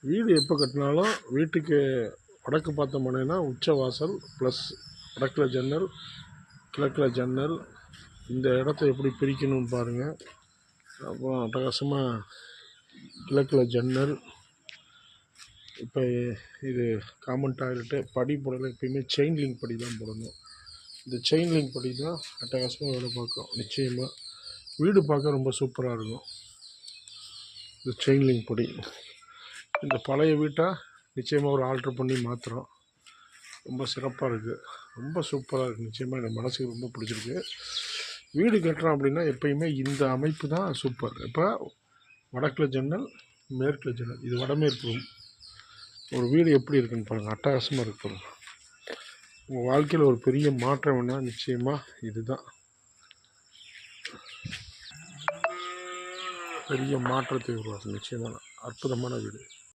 வீடு எப்போ கட்டினாலும் வீட்டுக்கு வடக்கு பார்த்த மனைனா உச்ச வாசல் ப்ளஸ் வடக்கில் ஜன்னல் கிழக்கில் ஜன்னல். இந்த இடத்த எப்படி பிரிக்கணும்னு பாருங்கள். அப்புறம் அட்டகாசமாக கிழக்கில் ஜன்னல். இப்போ இது காமன் டாய்லெட்டு. படி போடல, எப்பயுமே செயின் லிங்க் படி தான் போடணும். இந்த செயின் லிங்க் படி தான் அட்டகாசமாக வேலை பார்க்கும். நிச்சயமாக வீடு பார்க்க ரொம்ப சூப்பராக இருக்கும். இந்த செயின் லிங்க் படி இந்த பழைய வீட்டை நிச்சயமாக ஒரு ஆல்ட்ரு பண்ணி மாற்றுறோம். ரொம்ப சிறப்பாக இருக்குது, ரொம்ப சூப்பராக இருக்குது. நிச்சயமாக எனக்கு மனசுக்கு ரொம்ப பிடிச்சிருக்கு. வீடு கட்டுறோம் அப்படின்னா எப்பயுமே இந்த அமைப்பு தான் சூப்பர். இப்போ வடக்கில் ஜன்னல், மேற்கில் ஜன்னல். இது வடமேற்கு ரூம். ஒரு வீடு எப்படி இருக்குன்னு பாருங்கள், அட்டகாசமாக இருக்கு பாருங்கள். உங்கள் வாழ்க்கையில் ஒரு பெரிய மாற்றம் வேணால் நிச்சயமாக இதுதான் பெரிய மாற்றத்தை உருவாக்கும். நிச்சயமான அற்புதமான வீடு.